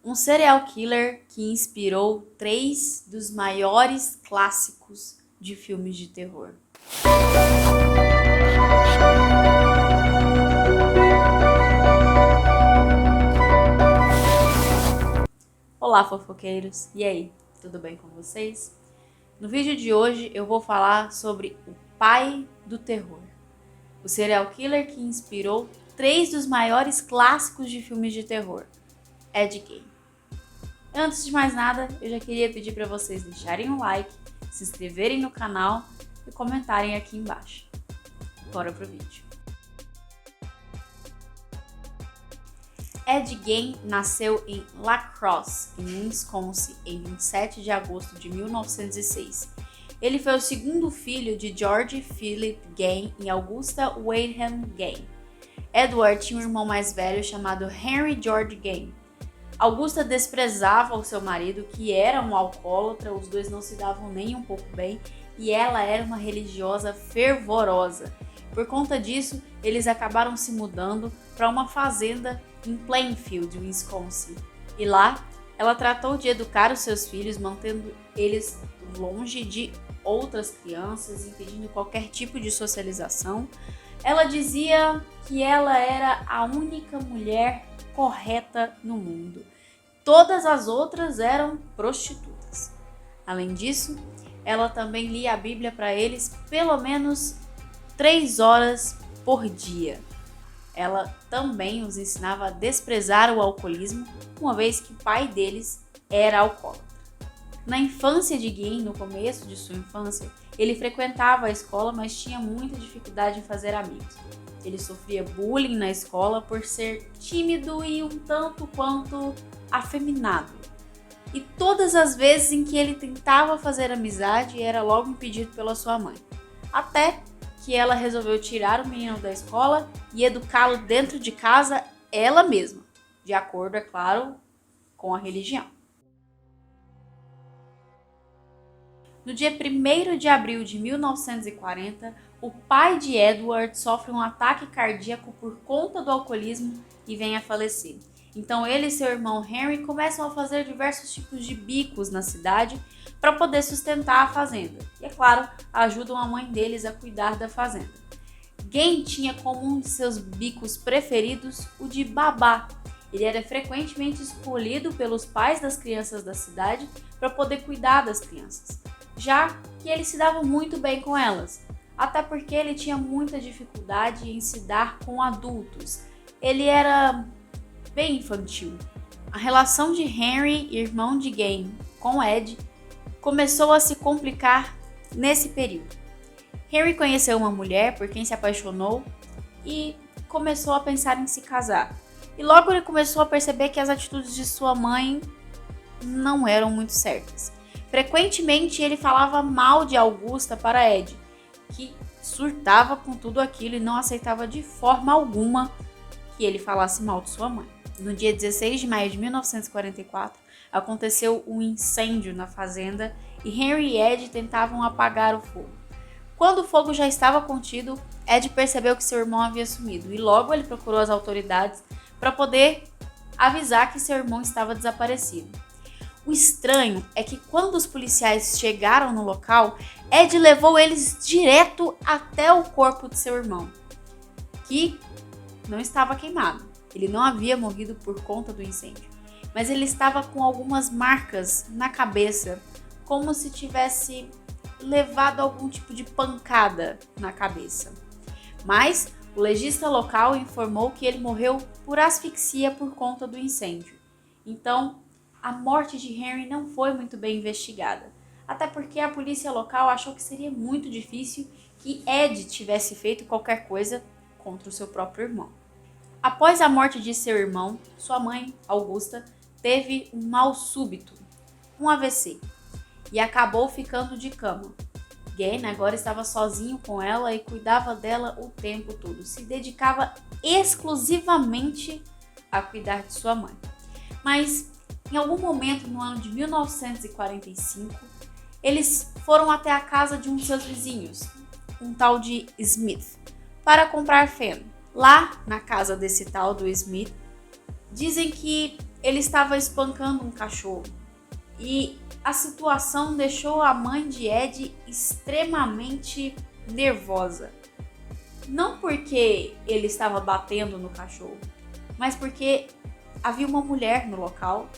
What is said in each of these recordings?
Um serial killer que inspirou 3 dos maiores clássicos de filmes de terror. Olá, fofoqueiros! E aí, tudo bem com vocês? No vídeo de hoje eu vou falar sobre o pai do terror, o serial killer que inspirou 3 dos maiores clássicos de filmes de terror, Ed Gein. Antes de mais nada, eu já queria pedir para vocês deixarem um like, se inscreverem no canal e comentarem aqui embaixo. Bora pro vídeo. Ed Gein nasceu em La Crosse, em Wisconsin, em 27 de agosto de 1906. Ele foi o segundo filho de George Philip Gein e Augusta Wadeham Gein. Edward tinha um irmão mais velho chamado Henry George Gein. Augusta desprezava o seu marido, que era um alcoólatra, os dois não se davam nem um pouco bem, e ela era uma religiosa fervorosa. Por conta disso, eles acabaram se mudando para uma fazenda em Plainfield, Wisconsin. E lá, ela tratou de educar os seus filhos, mantendo eles longe de outras crianças, impedindo qualquer tipo de socialização. Ela dizia que ela era a única mulher correta no mundo. Todas as outras eram prostitutas. Além disso, ela também lia a Bíblia para eles pelo menos 3 horas por dia. Ela também os ensinava a desprezar o alcoolismo, uma vez que o pai deles era alcoólatra. Na infância de Gein, no começo de sua infância, ele frequentava a escola, mas tinha muita dificuldade em fazer amigos. Ele sofria bullying na escola por ser tímido e um tanto quanto afeminado. E todas as vezes em que ele tentava fazer amizade, era logo impedido pela sua mãe. Até que ela resolveu tirar o menino da escola e educá-lo dentro de casa ela mesma, de acordo, é claro, com a religião. No dia 1º de abril de 1940, o pai de Edward sofre um ataque cardíaco por conta do alcoolismo e vem a falecer. Então ele e seu irmão Henry começam a fazer diversos tipos de bicos na cidade para poder sustentar a fazenda. E, é claro, ajudam a mãe deles a cuidar da fazenda. Gein tinha como um de seus bicos preferidos o de babá. Ele era frequentemente escolhido pelos pais das crianças da cidade para poder cuidar das crianças, já que ele se dava muito bem com elas, até porque ele tinha muita dificuldade em se dar com adultos. Ele era bem infantil. A relação de Henry, irmão de Gein, com Ed começou a se complicar nesse período. Henry conheceu uma mulher por quem se apaixonou e começou a pensar em se casar. E logo ele começou a perceber que as atitudes de sua mãe não eram muito certas. Frequentemente ele falava mal de Augusta para Ed, que surtava com tudo aquilo e não aceitava de forma alguma que ele falasse mal de sua mãe. No dia 16 de maio de 1944, aconteceu um incêndio na fazenda e Henry e Ed tentavam apagar o fogo. Quando o fogo já estava contido, Ed percebeu que seu irmão havia sumido e logo ele procurou as autoridades para poder avisar que seu irmão estava desaparecido. O estranho é que quando os policiais chegaram no local, Ed levou eles direto até o corpo de seu irmão, que não estava queimado. Ele não havia morrido por conta do incêndio, mas ele estava com algumas marcas na cabeça, como se tivesse levado algum tipo de pancada na cabeça. Mas o legista local informou que ele morreu por asfixia por conta do incêndio. Então, a morte de Henry não foi muito bem investigada, até porque a polícia local achou que seria muito difícil que Ed tivesse feito qualquer coisa contra o seu próprio irmão. Após a morte de seu irmão, sua mãe, Augusta, teve um mal súbito, um AVC, e acabou ficando de cama. Gein agora estava sozinho com ela e cuidava dela o tempo todo, se dedicava exclusivamente a cuidar de sua mãe. Mas, em algum momento no ano de 1945, eles foram até a casa de um de seus vizinhos, um tal de Smith, para comprar feno. Lá, na casa desse tal do Smith, dizem que ele estava espancando um cachorro. E a situação deixou a mãe de Ed extremamente nervosa. Não porque ele estava batendo no cachorro, mas porque havia uma mulher no local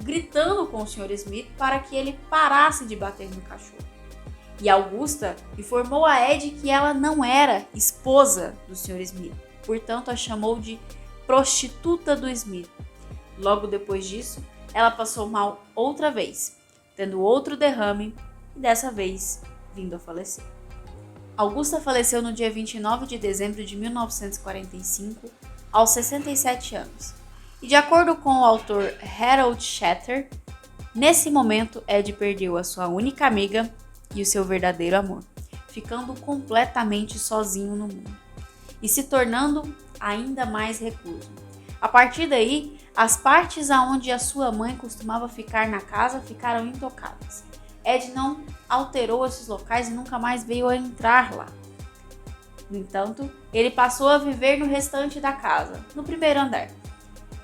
gritando com o Sr. Smith para que ele parasse de bater no cachorro. E Augusta informou a Ed que ela não era esposa do Sr. Smith, portanto a chamou de prostituta do Smith. Logo depois disso, ela passou mal outra vez, tendo outro derrame e dessa vez vindo a falecer. Augusta faleceu no dia 29 de dezembro de 1945, aos 67 anos. E de acordo com o autor Harold Shatter, nesse momento Ed perdeu a sua única amiga e o seu verdadeiro amor, ficando completamente sozinho no mundo e se tornando ainda mais recluso. A partir daí, as partes aonde a sua mãe costumava ficar na casa ficaram intocadas. Ed não alterou esses locais e nunca mais veio a entrar lá. No entanto, ele passou a viver no restante da casa, no primeiro andar.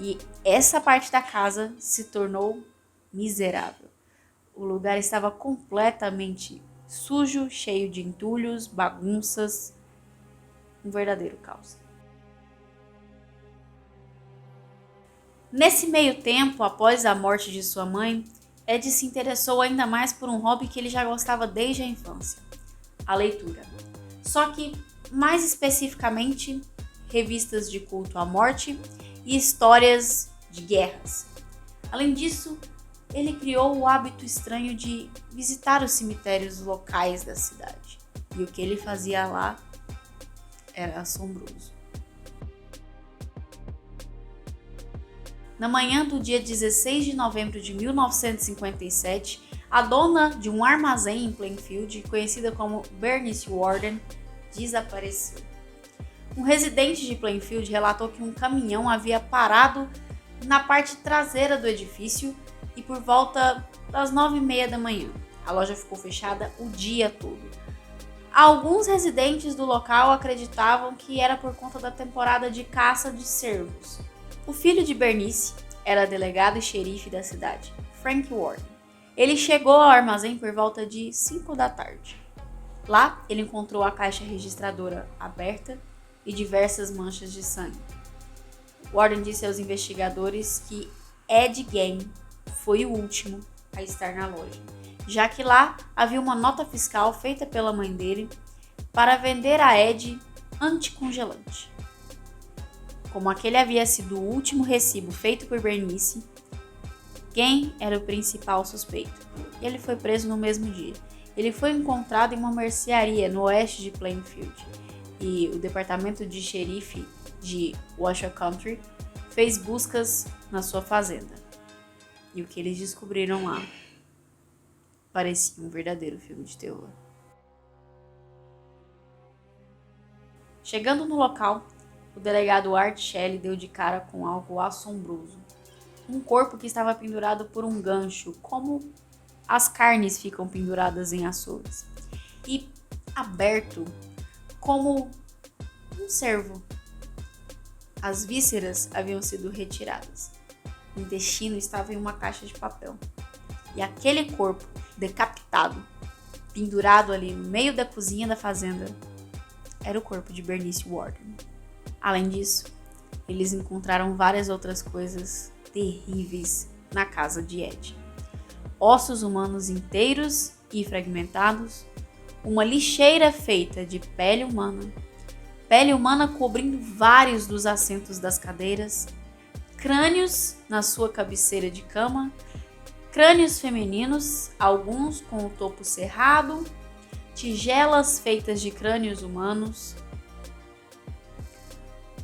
E essa parte da casa se tornou miserável. O lugar estava completamente sujo, cheio de entulhos, bagunças, um verdadeiro caos. Nesse meio tempo, após a morte de sua mãe, Ed se interessou ainda mais por um hobby que ele já gostava desde a infância, a leitura. Só que, mais especificamente, revistas de culto à morte e histórias de guerras. Além disso, ele criou o hábito estranho de visitar os cemitérios locais da cidade. E o que ele fazia lá era assombroso. Na manhã do dia 16 de novembro de 1957, a dona de um armazém em Plainfield, conhecida como Bernice Warden, desapareceu. Um residente de Plainfield relatou que um caminhão havia parado na parte traseira do edifício e por volta das 9h30 da manhã. A loja ficou fechada o dia todo. Alguns residentes do local acreditavam que era por conta da temporada de caça de cervos. O filho de Bernice era delegado e xerife da cidade, Frank Warden. Ele chegou ao armazém por volta de 5 da tarde. Lá, ele encontrou a caixa registradora aberta e diversas manchas de sangue. Warden disse aos investigadores que Ed Gein foi o último a estar na loja, já que lá havia uma nota fiscal feita pela mãe dele para vender a Ed anticongelante. Como aquele havia sido o último recibo feito por Bernice, Gein era o principal suspeito e ele foi preso no mesmo dia. Ele foi encontrado em uma mercearia no oeste de Plainfield e o departamento de xerife de Washoe County fez buscas na sua fazenda. E o que eles descobriram lá parecia um verdadeiro filme de terror. Chegando no local, o delegado Art Shelley deu de cara com algo assombroso. Um corpo que estava pendurado por um gancho, como as carnes ficam penduradas em açougues, e aberto como um cervo. As vísceras haviam sido retiradas. O intestino estava em uma caixa de papel. E aquele corpo decapitado, pendurado ali no meio da cozinha da fazenda, era o corpo de Bernice Warden. Além disso, eles encontraram várias outras coisas terríveis na casa de Ed. Ossos humanos inteiros e fragmentados, uma lixeira feita de pele humana cobrindo vários dos assentos das cadeiras, crânios na sua cabeceira de cama, crânios femininos, alguns com o topo cerrado, tigelas feitas de crânios humanos,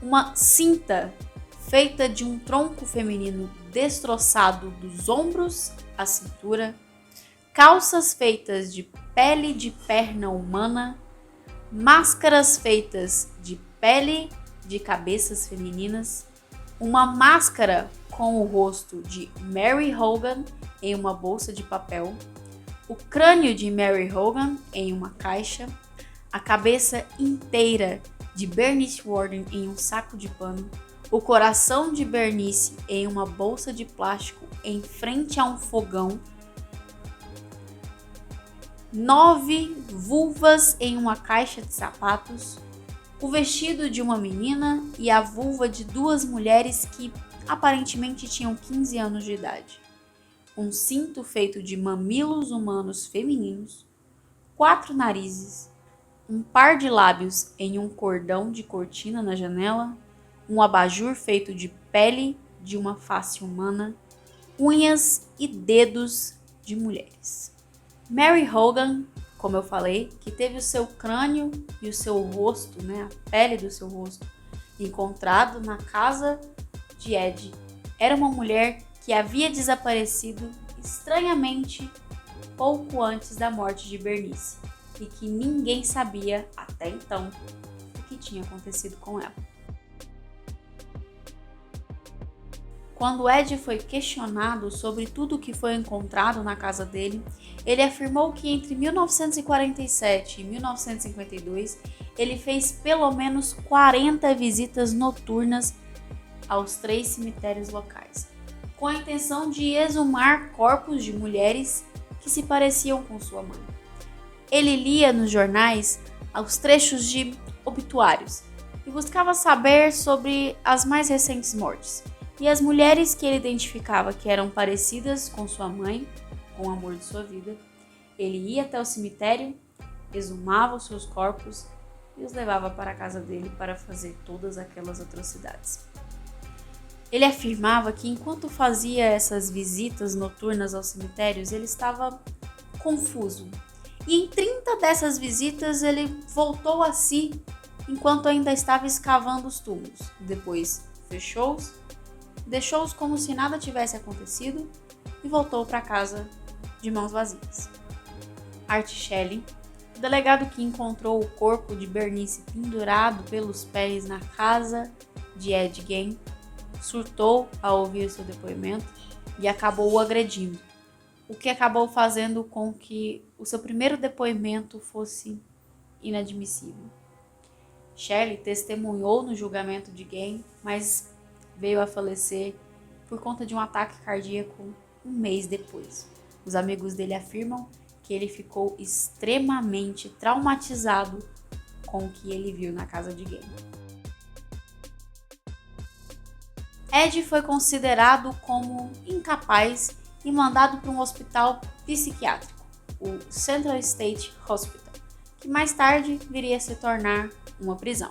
uma cinta feita de um tronco feminino destroçado dos ombros à cintura, calças feitas de pele de perna humana, máscaras feitas de pele de cabeças femininas, uma máscara com o rosto de Mary Hogan em uma bolsa de papel, o crânio de Mary Hogan em uma caixa, a cabeça inteira de Bernice Warden em um saco de pano, o coração de Bernice em uma bolsa de plástico em frente a um fogão, 9 vulvas em uma caixa de sapatos, o vestido de uma menina e a vulva de 2 mulheres que aparentemente tinham 15 anos de idade, um cinto feito de mamilos humanos femininos, 4 narizes, um par de lábios em um cordão de cortina na janela, um abajur feito de pele de uma face humana, unhas e dedos de mulheres. Mary Hogan, como eu falei, que teve o seu crânio e o seu rosto, a pele do seu rosto, encontrado na casa de Ed, era uma mulher que havia desaparecido estranhamente pouco antes da morte de Bernice e que ninguém sabia até então o que tinha acontecido com ela. Quando Ed foi questionado sobre tudo o que foi encontrado na casa dele, ele afirmou que entre 1947 e 1952 ele fez pelo menos 40 visitas noturnas aos 3 cemitérios locais, com a intenção de exumar corpos de mulheres que se pareciam com sua mãe. Ele lia nos jornais os trechos de obituários e buscava saber sobre as mais recentes mortes. E as mulheres que ele identificava que eram parecidas com sua mãe, com o amor de sua vida, ele ia até o cemitério, exumava os seus corpos e os levava para a casa dele para fazer todas aquelas atrocidades. Ele afirmava que enquanto fazia essas visitas noturnas aos cemitérios, ele estava confuso. E em 30 dessas visitas ele voltou a si enquanto ainda estava escavando os túmulos. Depois fechou-os, deixou-os como se nada tivesse acontecido e voltou para casa de mãos vazias. Art Shelley, o delegado que encontrou o corpo de Bernice pendurado pelos pés na casa de Ed Gein, surtou ao ouvir seu depoimento e acabou o agredindo, o que acabou fazendo com que o seu primeiro depoimento fosse inadmissível. Shelley testemunhou no julgamento de Gein, mas veio a falecer por conta de um ataque cardíaco um mês depois. Os amigos dele afirmam que ele ficou extremamente traumatizado com o que ele viu na casa de Gein. Ed foi considerado como incapaz e mandado para um hospital psiquiátrico, o Central State Hospital, que mais tarde viria a se tornar uma prisão.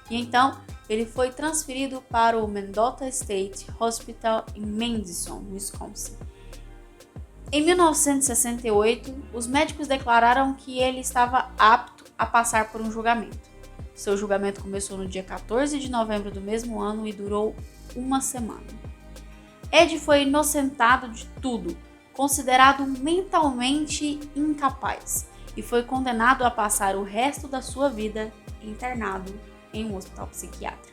E então ele foi transferido para o Mendota State Hospital em Madison, Wisconsin. Em 1968, os médicos declararam que ele estava apto a passar por um julgamento. Seu julgamento começou no dia 14 de novembro do mesmo ano e durou uma semana. Ed foi inocentado de tudo, considerado mentalmente incapaz, e foi condenado a passar o resto da sua vida internado em um hospital psiquiátrico.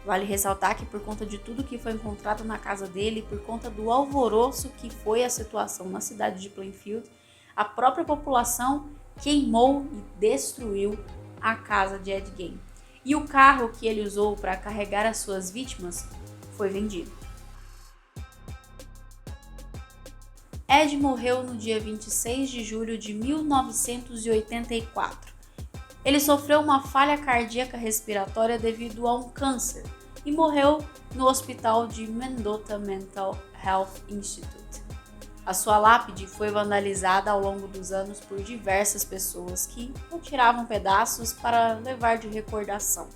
Vale ressaltar que por conta de tudo que foi encontrado na casa dele, por conta do alvoroço que foi a situação na cidade de Plainfield, a própria população queimou e destruiu a casa de Ed Gein. E o carro que ele usou para carregar as suas vítimas foi vendido. Ed morreu no dia 26 de julho de 1984. Ele sofreu uma falha cardíaca respiratória devido a um câncer e morreu no hospital de Mendota Mental Health Institute. A sua lápide foi vandalizada ao longo dos anos por diversas pessoas que retiravam pedaços para levar de recordação.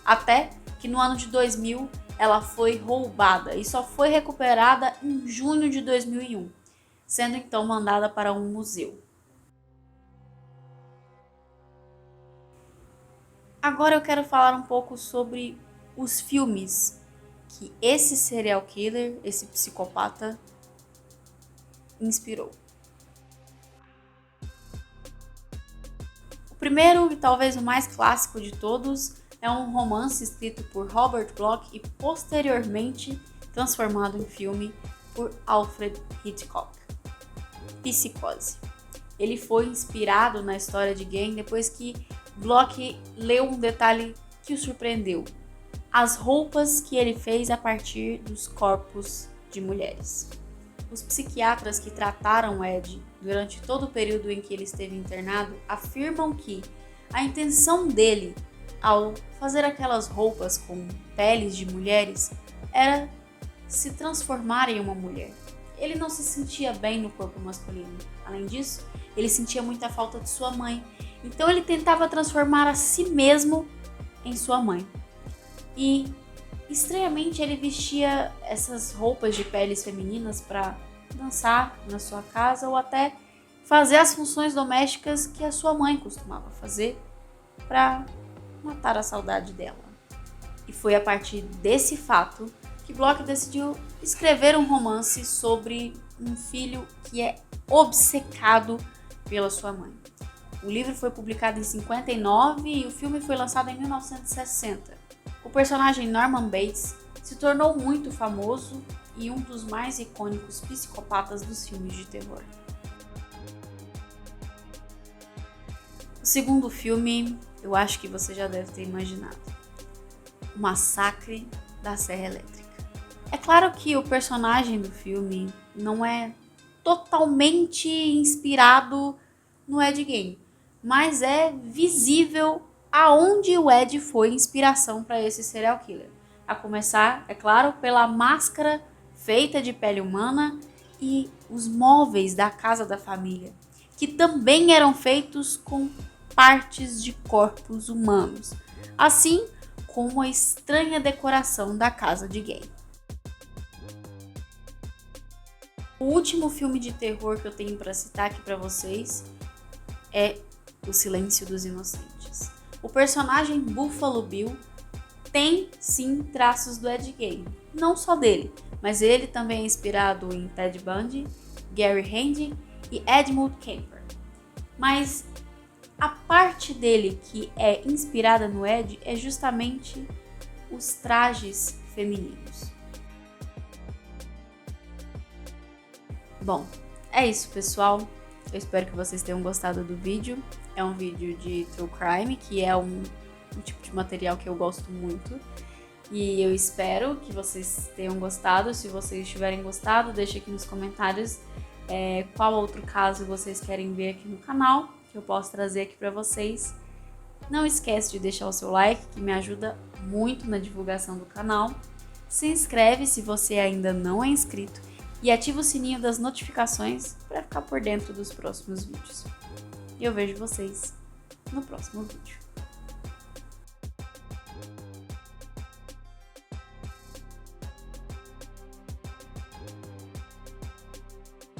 Até que no ano de 2000 ela foi roubada e só foi recuperada em junho de 2001, sendo então mandada para um museu. Agora eu quero falar um pouco sobre os filmes que esse serial killer, esse psicopata, inspirou. O primeiro e talvez o mais clássico de todos é um romance escrito por Robert Bloch e posteriormente transformado em filme por Alfred Hitchcock, Psicose. Ele foi inspirado na história de Gein depois que Bloch leu um detalhe que o surpreendeu: as roupas que ele fez a partir dos corpos de mulheres. Os psiquiatras que trataram Ed durante todo o período em que ele esteve internado afirmam que a intenção dele ao fazer aquelas roupas com peles de mulheres era se transformar em uma mulher. Ele não se sentia bem no corpo masculino. Além disso, ele sentia muita falta de sua mãe. Então ele tentava transformar a si mesmo em sua mãe. E, estranhamente, ele vestia essas roupas de peles femininas para dançar na sua casa ou até fazer as funções domésticas que a sua mãe costumava fazer para matar a saudade dela. E foi a partir desse fato que Bloch decidiu escrever um romance sobre um filho que é obcecado pela sua mãe. O livro foi publicado em 59 e o filme foi lançado em 1960. O personagem Norman Bates se tornou muito famoso e um dos mais icônicos psicopatas dos filmes de terror. O segundo filme, eu acho que você já deve ter imaginado: O Massacre da Serra Elétrica. É claro que o personagem do filme não é totalmente inspirado no Ed Gein, mas é visível aonde o Ed foi inspiração para esse serial killer. A começar, é claro, pela máscara feita de pele humana e os móveis da casa da família, que também eram feitos com partes de corpos humanos, assim como a estranha decoração da casa de Gein. O último filme de terror que eu tenho para citar aqui para vocês é O Silêncio dos Inocentes. O personagem Buffalo Bill tem sim traços do Ed Gein, não só dele, mas ele também é inspirado em Ted Bundy, Gary Handy e Edmund Kemper. Mas a parte dele que é inspirada no Ed é justamente os trajes femininos. Bom, é isso, pessoal. Eu espero que vocês tenham gostado do vídeo. É um vídeo de True Crime, que é um tipo de material que eu gosto muito. E eu espero que vocês tenham gostado. Se vocês tiverem gostado, deixe aqui nos comentários qual outro caso vocês querem ver aqui no canal, que eu posso trazer aqui para vocês. Não esquece de deixar o seu like, que me ajuda muito na divulgação do canal. Se inscreve se você ainda não é inscrito e ativa o sininho das notificações para ficar por dentro dos próximos vídeos. E eu vejo vocês no próximo vídeo.